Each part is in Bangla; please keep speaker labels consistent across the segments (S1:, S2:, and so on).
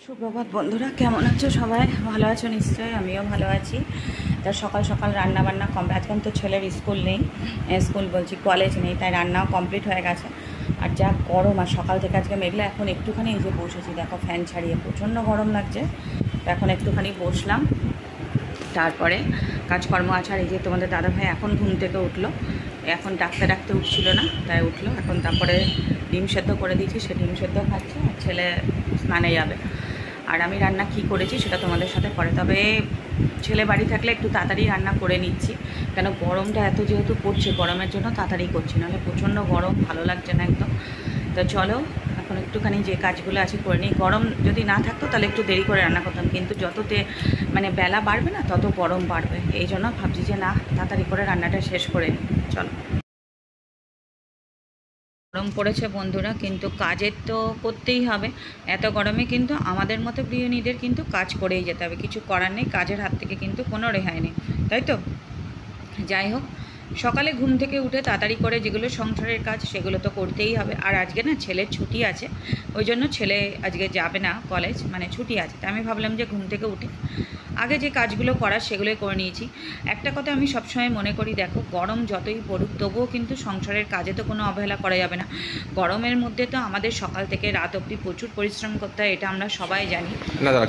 S1: সুপ্রভাত বন্ধুরা, কেমন আছো সবাই? ভালো আছো নিশ্চয়ই, আমিও ভালো আছি। তা সকাল সকাল রান্না বান্না আজকে তো ছেলের স্কুল নেই, স্কুল বলছি কলেজ নেই, তাই রান্নাও কমপ্লিট হয়ে গেছে। আর যা গরম, আর সকাল থেকে আজকে মেঘলা, এখন একটুখানি এই যে বসেছি, দেখো ফ্যান ছাড়িয়ে, প্রচণ্ড গরম লাগছে। তো এখন একটুখানি বসলাম, তারপরে কাজকর্ম আছে। আর এই যে তোমাদের দাদাভাই এখন ঘুম থেকে উঠলো, এখন ডাকতে ডাকতে উঠছিল না, তাই উঠলো এখন। তারপরে ডিম সেদ্ধ করে দিয়েছি, সে ডিম সেদ্ধ খাচ্ছে, আর ছেলে স্নানে যাবে। আর আমি রান্না কী করেছি সেটা তোমাদের সাথে পরে, তবে ছেলে বাড়ি থাকলে একটু তাড়াতাড়ি রান্না করে নিচ্ছি, কেন গরমটা এত যেহেতু পড়ছে, গরমের জন্য তাড়াতাড়ি করছি, নাহলে প্রচণ্ড গরম, ভালো লাগছে না একদম। তো চলো এখন একটুখানি যে কাজগুলো আছে করে নিই। গরম যদি না থাকতো তাহলে একটু দেরি করে রান্না করতাম, কিন্তু যততে মানে বেলা বাড়বে না তত গরম বাড়বে, এই জন্য ভাবছি যে না, তাড়াতাড়ি করে রান্নাটা শেষ করে নিই। চলো। গরম পড়েছে বন্ধুরা, কিন্তু কাজের তো করতেই হবে। এত গরমে কিন্তু আমাদের মতো গৃহিণীদের কিন্তু কাজ করেই যেতে হবে, কিছু করার নেই, কাজের হাত থেকে কিন্তু কোনো রেহাই নেই, তাই তো? যাই হোক, সকালে ঘুম থেকে উঠে তাড়াতাড়ি করে যেগুলো সংসারের কাজ সেগুলো তো করতেই হবে। আর আজকে না ছেলের ছুটি আছে, ওই জন্য ছেলে আজকে যাবে না কলেজ, মানে ছুটি আছে। তাই আমি ভাবলাম যে ঘুম থেকে উঠে আগে যে কাজগুলো করার সেগুলোই করে নিয়েছি। একটা কথা আমি সবসময় মনে করি, দেখো গরম যতই পড়ুক তবুও কিন্তু সংসারের কাজে তো কোনো অবহেলা করা যাবে না। গরমের মধ্যে তো আমাদের সকাল থেকে রাত অবধি প্রচুর পরিশ্রম করতে হয়, এটা আমরা সবাই জানি,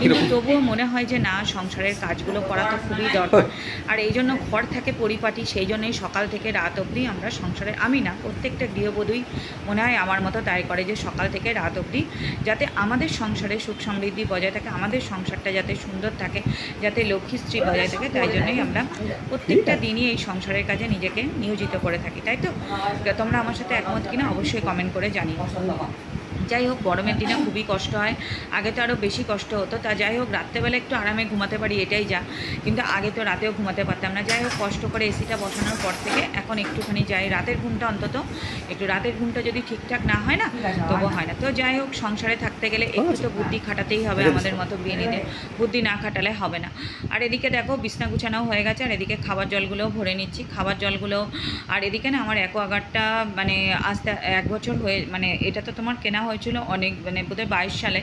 S1: কিন্তু তবুও মনে হয় যে না, সংসারের কাজগুলো করা তো খুবই দরকার। আর এই জন্য ঘর থাকে পরিপাটি, সেই জন্যই সকাল থেকে রাত অবধি আমরা সংসারে, আমি না, প্রত্যেকটা গৃহবধূই মনে হয় আমার মতো তাই করে, যে সকাল থেকে রাত অবধি যাতে আমাদের সংসারে সুখ সমৃদ্ধি বজায় থাকে, আমাদের সংসারটা যাতে সুন্দর থাকে, যাতে লক্ষ্মী স্ত্রী বজায় থাকে, তাই জন্যই আমরা প্রত্যেকটা দিনই এই সংসারের কাজে নিজেকে নিয়োজিত করে থাকি, তাই তো? তোমরা আমার সাথে একমত কিনা অবশ্যই কমেন্ট করে জানিও। যাই হোক, গরমের দিনে খুবই কষ্ট হয়, আগে তো আরও বেশি কষ্ট হতো। তা যাই হোক, রাত্রেবেলা একটু আরামে ঘুমাতে পারি, এটাই যা, কিন্তু আগে তো রাতেও ঘুমাতে পারতাম না। যাই হোক, কষ্ট করে এসিটা বসানোর পর থেকে এখন একটুখানি যাই, রাতের ঘুমটা অন্তত একটু, রাতের ঘুমটা যদি ঠিকঠাক না হয় না তবু হয় না। তো যাই হোক, সংসারে থাকতে গেলে একটু তো বুদ্ধি খাটাতেই হবে, আমাদের মতো গৃহিণীদের বুদ্ধি না খাটালে হবে না। আর এদিকে দেখো বিছনা গুছানোও হয়ে গেছে, আর এদিকে খাবার জলগুলোও ভরে নিচ্ছি, খাবার জলগুলো। আর এদিকে না আমার অ্যাকোয়াগার্ডটা মানে আস্তে 1 বছর হয়ে, মানে এটা তো তোমার কেনা হয়েছিল অনেক, মানে বোধহয় 22 সালে,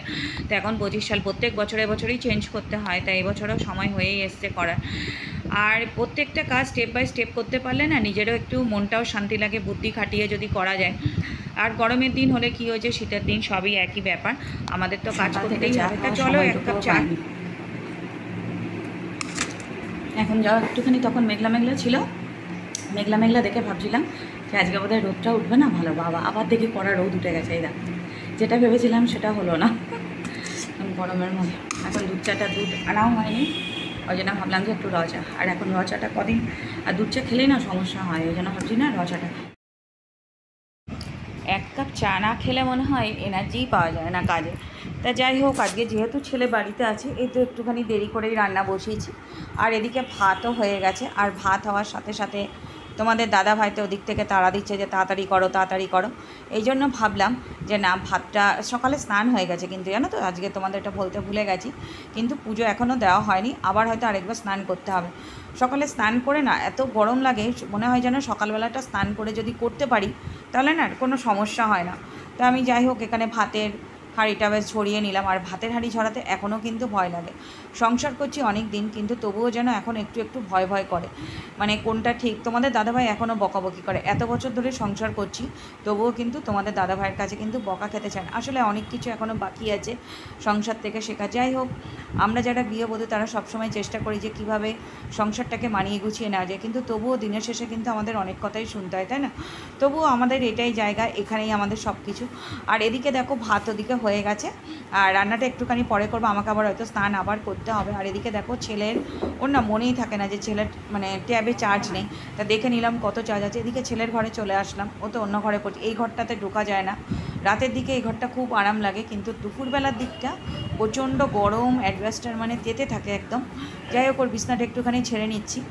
S1: তো এখন 25 সাল, প্রত্যেক বছরই চেঞ্জ করতে হয়, তাই এবছরও সময় হয়েই এসছে করার। আর প্রত্যেকটা কাজ স্টেপ বাই স্টেপ করতে পারলে না নিজেরও একটু মনটাও শান্তি লাগে, বুদ্ধি খাটিয়ে যদি করা যায়। আর গরমের দিন হলে কি হয়েছে, শীতের দিন সবই একই ব্যাপার, আমাদের তো কাজ করতেই হবে। তা চলো 1 কাপ চা। এখন যাওয়া একটুখানি, তখন মেঘলা মেঘলা ছিল, মেঘলা মেঘলা দেখে ভাবছিলাম যে আজকে বোধহয় রোদটা উঠবে না, ভালো, বাবা আবার দেখি কড়া রোদ উঠে গেছে, এই দেখো, যেটা ভেবেছিলাম সেটা হলো না। গরমের মধ্যে এখন দুধ আনাও হয়নি, ওই জন্য ভাবলাম যে একটু র চা। আর এখন র চাটা কদিন, আর দুধ চা খেলেই না সমস্যা হয়, ওই জন্য ভাবছি না র চাটা। 1 কাপ চা না খেলে মনে হয় এনার্জিই পাওয়া যায় না কাজে। তা যাই হোক, আজকে যেহেতু ছেলে বাড়িতে আছে, এই তো একটুখানি দেরি করেই রান্না বসিয়েছি। আর এদিকে ভাতও হয়ে গেছে, আর ভাত হওয়ার সাথে সাথে তোমাদের দাদা ভাই তো ওদিক থেকে তাড়া দিচ্ছে যে তাড়াতাড়ি করো তাড়াতাড়ি করো, এই জন্য ভাবলাম যে না, ভাতটা, সকালে স্নান হয়ে গেছে, কিন্তু জানো তো আজকে তোমাদের এটা বলতে ভুলে গেছি, কিন্তু পুজো এখনও দেওয়া হয়নি, আবার হয়তো আরেকবার স্নান করতে হবে। সকালে স্নান করে না এত গরম লাগে, মনে হয় যেন সকালবেলাটা স্নান করে যদি করতে পারি তাহলে না কোনো সমস্যা হয় না। তো আমি যাই হোক, এখানে ভাতের হাঁড়িটা বেশ ছড়িয়ে নিলাম। আর ভাতের হাঁড়ি ছড়াতে এখনও কিন্তু ভয় লাগে, সংসার করছি অনেক দিন, কিন্তু তবুও যেন এখন একটু একটু ভয় ভয় করে, মানে কোনটা ঠিক। তোমাদের দাদাভাই এখনও বকাবকি করে, এত বছর ধরে সংসার করছি তবুও কিন্তু তোমাদের দাদাভাইয়ের কাছে কিন্তু বকা খেতে চায় না। আসলে অনেক কিছু এখনও বাকি আছে সংসার থেকে শেখা। যাই হোক, আমরা যারা গৃহবধূ তারা সবসময় চেষ্টা করি যে কীভাবে সংসারটাকে মানিয়ে গুছিয়ে নেওয়া যায়, কিন্তু তবুও দিনের শেষে কিন্তু আমাদের অনেক কথাই শুনতে হয়, তাই না? তবুও আমাদের এটাই জায়গা, এখানেই আমাদের সব কিছু। আর এদিকে দেখো ভাত ওদিকে হয়ে গেছে, আর রান্নাটা একটুখানি পরে করবো, আমাকে আবার হয়তো স্নান আবার করতে হবে। আর এদিকে দেখো ছেলের, ওর না মনেই থাকে না যে ছেলের মানে ট্যাবে চার্জ নেই, তা দেখে নিলাম কত চার্জ আছে। এদিকে ছেলের ঘরে চলে আসলাম, ও তো অন্য ঘরে পড়ছে, এই ঘরটাতে ঢোকা যায় না, রাতের দিকে এই ঘরটা খুব আরাম লাগে, কিন্তু দুপুরবেলার দিকটা প্রচণ্ড গরম, অ্যাডভেস্টার মানে তেতে থাকে একদম। যাই হোক, ওর বিছনাটা একটুখানি ছেড়ে নিচ্ছি।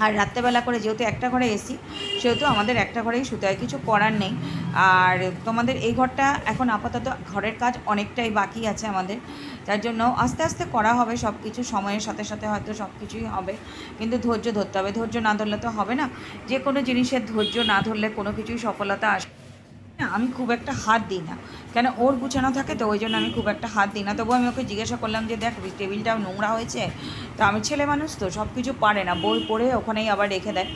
S1: আর রাত্রেবেলা করে যেহেতু একটা ঘরে এসি, সেহেতু আমাদের একটা ঘরেই শুতে হয়, কিছু করার নেই। আর তোমাদের এই ঘরটা এখন আপাতত ঘরের কাজ অনেকটাই বাকি আছে আমাদের, তার জন্য আস্তে আস্তে করা হবে সব কিছু, সময়ের সাথে সাথে হয়তো সব কিছুই হবে, কিন্তু ধৈর্য ধরতে হবে, ধৈর্য না ধরলে তো হবে না, যে কোনো জিনিসের ধৈর্য না ধরলে কোনো কিছুই সফলতা আসবে। না আমি খুব একটা হাত দিই না, কেন ওর গুছানো থাকে তো ওই জন্য আমি খুব একটা হাত দিই না। তবু আমি ওকে জিজ্ঞাসা করলাম যে দেখ টেবিলটাও নোংরা হয়েছে, তো আমি ছেলে মানুষ তো সব কিছু পারে না, বই পড়ে ওখানেই আবার রেখে দেয়।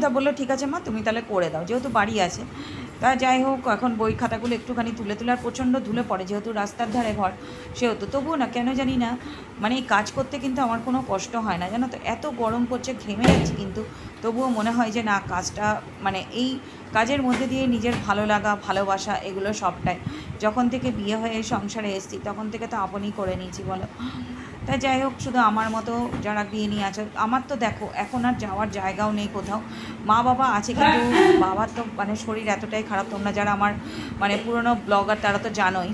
S1: তা বললো ঠিক আছে মা তুমি তাহলে করে দাও, যেহেতু বাড়ি আছে। তা যাই হোক এখন বই খাতাগুলো একটুখানি তুলে তুলে, আর প্রচণ্ড ধুলে পড়ে যেহেতু রাস্তার ধারে ঘর, সেহেতু তবুও না কেন জানি না মানে এই কাজ করতে কিন্তু আমার কোনো কষ্ট হয় না জানো তো। এত গরম করছে, ঘেমে যাচ্ছি, কিন্তু তবুও মনে হয় যে না কাজটা মানে এই কাজের মধ্যে দিয়ে নিজের ভালো লাগা ভালোবাসা এগুলো সবটাই যখন থেকে বিয়ে হয়ে সংসারে এসেছি তখন থেকে তো আপনই করে নিয়েছি বলো। তাই যাই হোক, শুধু আমার মতো যারা বিয়ে নিয়ে আছে, আমার তো দেখো এখন আর যাওয়ার জায়গাও নেই কোথাও। মা বাবা আছে কিন্তু বাবার তো মানে শরীর এতটাই খারাপ, তোমরা যারা আমার মানে পুরনো ব্লগার তারা তো জানোই।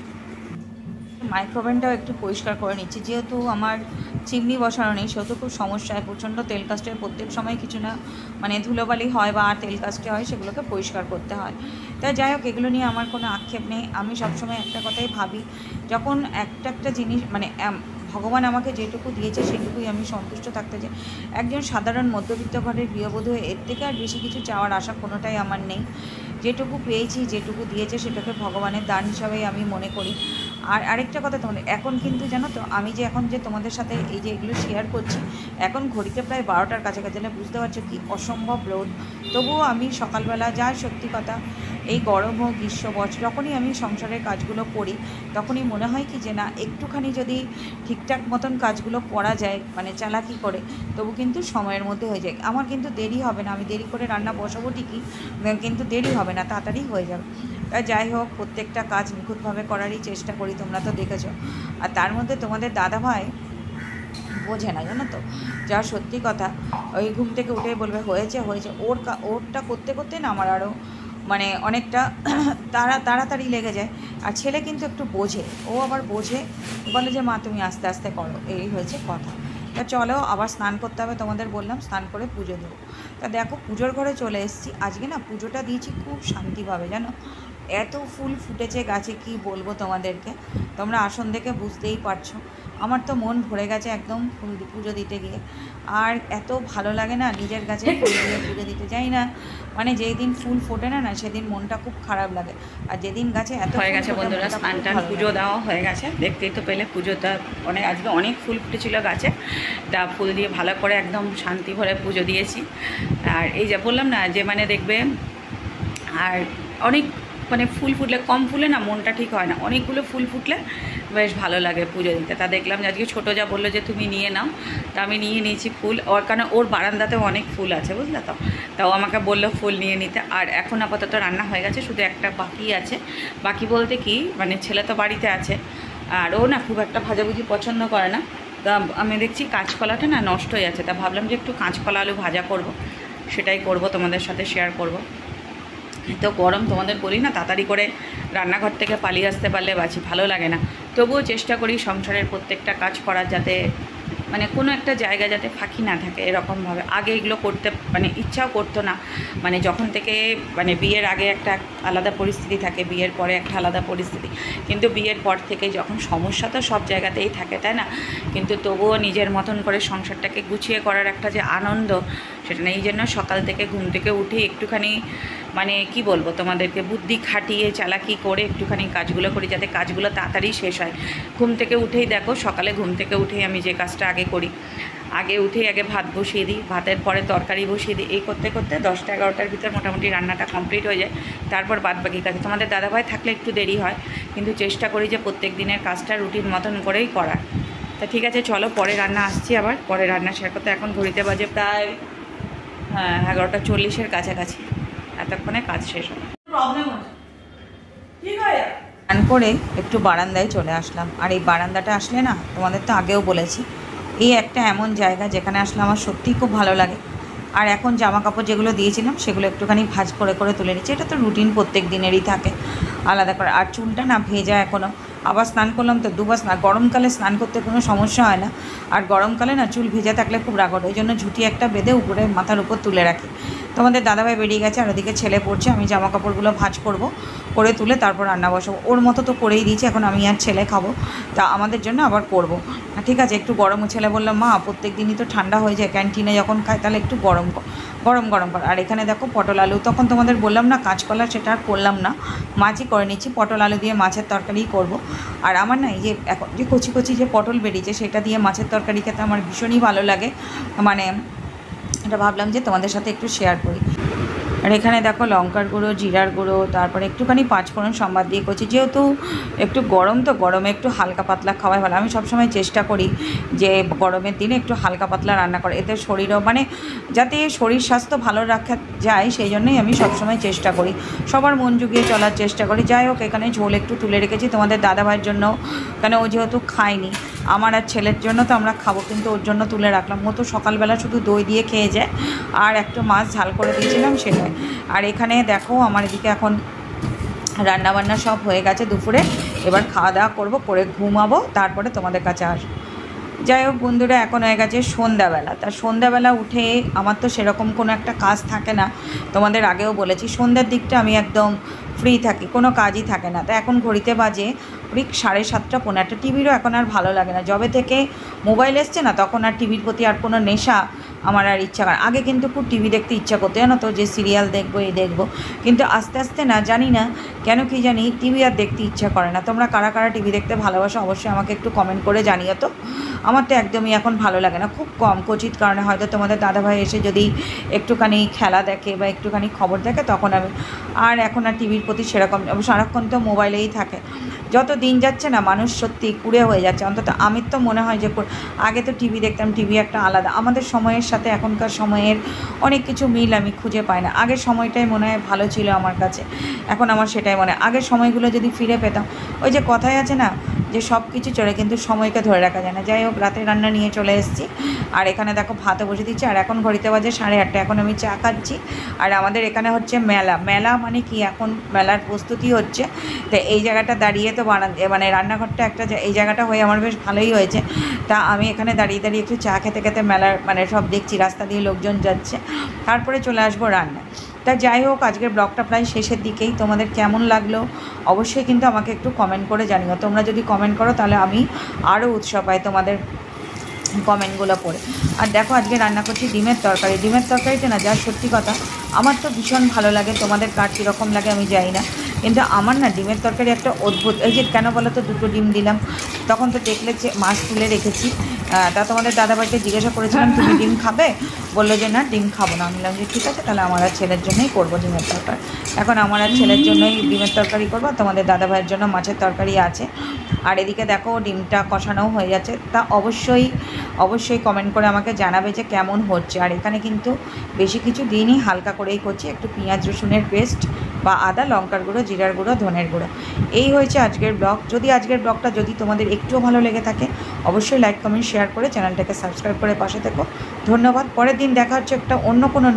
S1: মাইক্রোওভেনটাও একটু পরিষ্কার করে নিচ্ছি, যেহেতু আমার চিমনি বসানো নেই সেহেতু খুব সমস্যায়, প্রচণ্ড তেল কাস্টের প্রত্যেক সময় কিছু না মানে ধুলোবালি হয় বা তেল কাস্টে হয়, সেগুলোকে পরিষ্কার করতে হয়। তাই যাই হোক, এগুলো নিয়ে আমার কোনো আক্ষেপ নেই। আমি সবসময় একটা কথাই ভাবি, যখন একটা জিনিস মানে ভগবান আমাকে যেটুকু দিয়েছে সেটুকুই আমি সন্তুষ্ট থাকতে চাই। একজন সাধারণ মধ্যবিত্ত ঘরের গৃহবধূ হয়ে এর থেকে আর বেশি কিছু চাওয়ার আশা কোনোটাই আমার নেই। যেটুকু পেয়েছি যেটুকু দিয়েছে সেটাকে ভগবানের দান হিসাবেই আমি মনে করি। আর আরেকটা কথা তোমাদের, এখন কিন্তু জানো তো আমি যে এখন যে তোমাদের সাথে এই যে এগুলো শেয়ার করছি, এখন ঘড়িতে প্রায় 12টার কাছাকাছি, বুঝতে পারছো কি অসম্ভব রোদ। তবুও আমি সকালবেলা যা সত্যি কথা, এই গরম হোক গ্রীষ্ম বছর যখনই আমি সংসারের কাজগুলো করি তখনই মনে হয় কি যে না একটুখানি যদি ঠিকঠাক মতন কাজগুলো করা যায় মানে চালাকি করে, তবু কিন্তু সময়ের মধ্যে হয়ে যায়। আমার কিন্তু দেরি হবে না, আমি দেরি করে রান্না বসাবো ঠিকই, কিন্তু দেরি হবে না, তাড়াতাড়ি হয়ে যাবে। তাই যাই হোক, প্রত্যেকটা কাজ নিখুঁতভাবে করারই চেষ্টা করি, তোমরা তো দেখেছো। আর তার মধ্যে তোমাদের দাদাভাই বোঝে না জানো তো, যা সত্যি কথা, ওই ঘুম থেকে উঠে বলবে হয়েছে হয়েছে, ওরটা করতে করতে না আমার আরও মানে অনেকটা তাড়াতাড়ি লেগে যায়। আর ছেলে কিন্তু একটু বোঝে, ও আবার বোঝে, বলে যে মা তুমি আস্তে আস্তে করো, এই হয়েছে কথা। তা চলো আবার স্নান করতে হবে, তোমাদের বললাম স্নান করে পুজো দেবো। তা দেখো পুজোর ঘরে চলে এসেছি, আজকে না পুজোটা দিয়েছি খুব শান্তিভাবে জানো, এত ফুল ফুটেছে গাছে কি বলবো তোমাদেরকে, তোমরা আসন দেখে বুঝতেই পারছো। আমার তো মন ভরে গেছে একদম ফুল পুজো দিতে গিয়ে। আর এত ভালো লাগে না নিজের গাছে ফুল দিয়ে পুজো দিতে, যাই না মানে যেই দিন ফুল ফোটে না সেদিন মনটা খুব খারাপ লাগে। আর যেদিন গাছে এত
S2: হয়ে গেছে বন্ধুরা, স্নান টান পুজো দেওয়া হয়ে গেছে, দেখতেই তো পেলে পুজোটা আজকে অনেক ফুল ফুটেছিল গাছে, তা ফুল দিয়ে ভালো করে একদম শান্তি ভরে পুজো দিয়েছি। আর এই যে বললাম না যে মানে দেখবে, আর অনেক মানে ফুল ফুটলে, কম ফুলে না মনটা ঠিক হয় না, অনেকগুলো ফুল ফুটলে বেশ ভালো লাগে পুজো দিতে। তা দেখলাম যে আজকে ছোটো যা বললো যে তুমি নিয়ে নাও, তা আমি নিয়ে নিয়েছি ফুল, ওর কারণ ওর বারান্দাতেও অনেক ফুল আছে বুঝলে তো, তাও আমাকে বললো ফুল নিয়ে নিতে। আর এখন আপাতত রান্না হয়ে গেছে, শুধু একটা বাকি আছে। বাকি বলতে কি মানে ছেলে তো বাড়িতে আছে, আর ও না খুব একটা ভাজাভুজি পছন্দ করে না। তা আমি দেখছি কাঁচকলাটা না নষ্ট হয়ে যাচ্ছে, তা ভাবলাম যে একটু কাঁচকলা আলু ভাজা করব, সেটাই করব, তোমাদের সাথে শেয়ার করব। তো গরম তোমাদের বলি না, তাড়াতাড়ি করে রান্নাঘর থেকে পালিয়ে আসতে পারলে বাঁচি, ভালো লাগে না। তবুও চেষ্টা করি সংসারের প্রত্যেকটা কাজ করার, যাতে মানে কোনো একটা জায়গা যাতে ফাঁকি না থাকে এরকমভাবে। আগে এগুলো করতে মানে ইচ্ছাও করতো না, মানে যখন থেকে মানে বিয়ের আগে একটা আলাদা পরিস্থিতি থাকে, বিয়ের পরে একটা আলাদা পরিস্থিতি, কিন্তু বিয়ের পর থেকে যখন সমস্যা তো সব জায়গাতেই থাকে তাই না, কিন্তু তবুও নিজের মতন করে সংসারটাকে গুছিয়ে করার একটা যে আনন্দ সেটা নেই। জন্য সকাল থেকে ঘুম থেকে উঠে একটুখানি মানে কি বলবো তোমাদেরকে, বুদ্ধি খাটিয়ে চালাকি করে একটুখানি কাজগুলো করি যাতে কাজগুলো তাড়াতাড়ি শেষ হয়। ঘুম থেকে উঠেই দেখো, সকালে ঘুম থেকে উঠেই আমি যে কাজটা আগে করি, আগে উঠেই আগে ভাত বসিয়ে দিই, ভাতের পরে তরকারি বসিয়ে দিই, এই করতে করতে 10টা 11টার ভিতর মোটামুটি রান্নাটা কমপ্লিট হয়ে যায়। তারপর বাদবাকি কাজ, তোমাদের দাদাভাই থাকলে একটু দেরি হয়, কিন্তু চেষ্টা করি যে প্রত্যেক দিনের কাজটা রুটিন মতন করেই করার। তা ঠিক আছে চলো, পরে রান্না আসছি, আবার পরে রান্না শেয়ার করতে। এখন ঘড়িতে বাজে প্রায় 11:40-এর কাছাকাছি, এতক্ষণে কাজ শেষ হবে।
S1: স্নান করে একটু বারান্দায় চলে আসলাম। আর এই বারান্দাটা আসলে না, তোমাদের তো আগেও বলেছি, এই একটা এমন জায়গা যেখানে আসলে আমার সত্যিই খুব ভালো লাগে। আর এখন জামা কাপড় যেগুলো দিয়েছিলাম সেগুলো একটুখানি ভাঁজ করে করে তুলে নিচ্ছি, এটা তো রুটিন প্রত্যেক দিনেরই থাকে আলাদা করে। আর চুলটা না ভেজা এখনও, আবার স্নান করলাম তো দুবার স্নান, গরমকালে স্নান করতে কোনো সমস্যা হয় না, আর গরমকালে না চুল ভেজা থাকলে খুব রাগ ওঠে, ওই জন্য ঝুঁটি একটা বেঁধে উপরে মাথার উপর তুলে রাখি। তোমাদের দাদাভাই বেরিয়ে গেছে, আর ওদিকে ছেলে পড়ছে। আমি জামা কাপড়গুলো ভাঁজ করব, করে তুলে তারপর রান্না বসাবো। ওর মতো তো করেই দিয়েছি, এখন আমি আর ছেলে খাবো, তা আমাদের জন্য আবার করব। ঠিক আছে, একটু গরম। ছেলে বললাম মা প্রত্যেক দিনই তো ঠান্ডা হয়ে যায়, ক্যান্টিনে যখন খাই তাহলে একটু গরম গরম কর। আর এখানে দেখো পটল আলু, তখন তোমাদের বললাম না কাঁচকলা, সেটা আর করলাম না, মাছই করে নিচ্ছি। পটল আলু দিয়ে মাছের তরকারিই করব। আর আমার না এই যে এখন যে কচি কচি যে পটল বেরিয়েছে সেটা দিয়ে মাছের তরকারি খেতে আমার ভীষণই ভালো লাগে, মানে এটা ভাবলাম যে তোমাদের সাথে একটু শেয়ার করি। আর এখানে দেখো লঙ্কার গুঁড়ো, জিরার গুঁড়ো, তারপরে একটুখানি পাঁচফোড়ন সম্বাদ দিয়ে করছি, যেহেতু একটু গরম, তো গরমে একটু হালকা পাতলা খাওয়াই ভালো। আমি সবসময় চেষ্টা করি যে গরমের দিনে একটু হালকা পাতলা রান্না করে, এতে শরীরও মানে যাতে শরীর স্বাস্থ্য ভালো রাখা যায়, সেই জন্যই আমি সবসময় চেষ্টা করি, সবার মন জুগিয়ে চলার চেষ্টা করি। যাই হোক, এখানে ঝোল একটু তুলে রেখেছি তোমাদের দাদাভাইয়ের জন্য, কেন ও যেহেতু খায়নি, আমার আর ছেলের জন্য তো আমরা খাবো, কিন্তু ওর জন্য তুলে রাখলাম। ও তো সকালবেলা শুধু দই দিয়ে খেয়ে যায়, আর একটা মাছ ঝাল করে দিয়েছিলাম সেটাই। আর এখানে দেখো আমার এদিকে এখন রান্নাবান্না সব হয়ে গেছে দুপুরে, এবার খাওয়া দাওয়া করবো, করে ঘুমাবো, তারপরে তোমাদের কাছে আসবো। যাই হোক বন্ধুরা, এখন হয়ে গেছে সন্ধ্যাবেলা। তা সন্ধ্যাবেলা উঠে আমার তো সেরকম কোনো একটা কাজ থাকে না, তোমাদের আগেও বলেছি সন্ধ্যার দিকটা আমি একদম ফ্রি থাকি, কোনো কাজই থাকে না। তা এখন ঘড়িতে বাজে ঠিক 7:30 পৌনে 8। টিভিরও এখন আর ভালো লাগে না, যবে থেকে মোবাইল এসছে না, তখন আর টিভির প্রতি আর কোনো নেশা আমার আর ইচ্ছা করে। আগে কিন্তু খুব টিভি দেখতে ইচ্ছা করতো, জানো তো, যে সিরিয়াল দেখবো, এই দেখবো, কিন্তু আস্তে আস্তে না জানি না কেন কি জানি টিভি আর দেখতে ইচ্ছা করে না। তোমরা কারা কারা টিভি দেখতে ভালোবাসো অবশ্যই আমাকে একটু কমেন্ট করে জানিও তো। আমার তো একদমই এখন ভালো লাগে না, খুব কম কচিত কারণে হয়তো তোমাদের দাদাভাই এসে যদি একটুখানি খেলা দেখে বা একটুখানি খবর দেখে, তখন আমি আর এখন আর টিভির প্রতি সেরকম, সারাক্ষণ তো মোবাইলেই থাকে। যত দিন যাচ্ছে না মানুষ সত্যি কুড়ে হয়ে যাচ্ছে, অন্তত আমি তো মনে হয় যে আগে তো টিভি দেখতাম, টিভি একটা আলাদা, আমাদের সময়ের সাথে এখনকার সময়ের অনেক কিছু মিল আমি খুঁজে পাই না। আগের সময়টাই মনে হয় ভালো ছিল আমার কাছে, এখন আমার সেটাই মনে হয়। আগের সময়গুলো যদি ফিরে পেতাম, ওই যে কথাই আছে না যে সব কিছু চলে কিন্তু সময়কে ধরে রাখা যায় না। যাই হোক, রাতে রান্না নিয়ে চলে এসেছি, আর এখানে দেখো ভাতও বসে দিচ্ছি। আর এখন ঘড়িতে বাজে 8:30, এখন আমি চা খাচ্ছি। আর আমাদের এখানে হচ্ছে মেলা, মেলা মানে কি, এখন মেলার প্রস্তুতি হচ্ছে। তো এই জায়গাটা দাঁড়িয়ে তো মানে রান্নাঘরটা একটা, এই জায়গাটা হয়ে আমার বেশ ভালোই হয়েছে। তা আমি এখানে দাঁড়িয়ে দাঁড়িয়ে একটু চা খেতে খেতে মেলার মানে সব দেখছি, রাস্তা দিয়ে লোকজন যাচ্ছে, তারপরে চলে আসবো রান্না। তা যাই হোক, আজকের ব্লগটা প্রায় শেষের দিকেই। তোমাদের কেমন লাগলো অবশ্যই কিন্তু আমাকে একটু কমেন্ট করে জানিও। তোমরা যদি কমেন্ট করো তাহলে আমি আরও উৎসাহ পাই তোমাদের কমেন্টগুলো পড়ে। আর দেখো আজকে রান্না করছি ডিমের তরকারি। ডিমের তরকারিতে না, যা সত্যি কথা, আমার তো ভীষণ ভালো লাগে, তোমাদের কার কীরকম লাগে আমি জানি না, কিন্তু আমার না ডিমের তরকারি একটা অদ্ভুত। এই যে কেন বলো তো, 2টো ডিম দিলাম, তখন তো দেখলে যে মাছ তুলে রেখেছি, তা তোমাদের দাদাভাইকে জিজ্ঞাসা করেছিলাম তুমি ডিম খাবে, বললো যে না ডিম খাবো না। আমি বললাম যে ঠিক আছে, তাহলে আমার আর ছেলের জন্যই করবো ডিমের তরকারি। এখন আমার আর ছেলের জন্যই ডিমের তরকারি করবো, তোমাদের দাদাভাইয়ের জন্য মাছের তরকারি আছে। আর এদিকে দেখো ডিমটা কষানোও হয়ে যাচ্ছে। তা অবশ্যই কমেন্ট করে আমাকে জানাবে যে কেমন হচ্ছে। আর এখানে কিন্তু বেশি কিছু দিনই হালকা করেই করছি, একটু পেঁয়াজ রসুনের পেস্ট বা আদা, লঙ্কার গুঁড়ো, জিরার গুঁড়ো, ধনের গুঁড়ো, এই হয়েছে আজকের ব্লগ। যদি আজকের ব্লগটা যদি তোমাদের একটুও ভালো লেগে থাকে, অবশ্যই লাইক কমেন্ট শেয়ার করে চ্যানেলটাকে সাবস্ক্রাইব করে পাশে থেকো। ধন্যবাদ। পরের দিন দেখা হচ্ছে একটা অন্য কোনো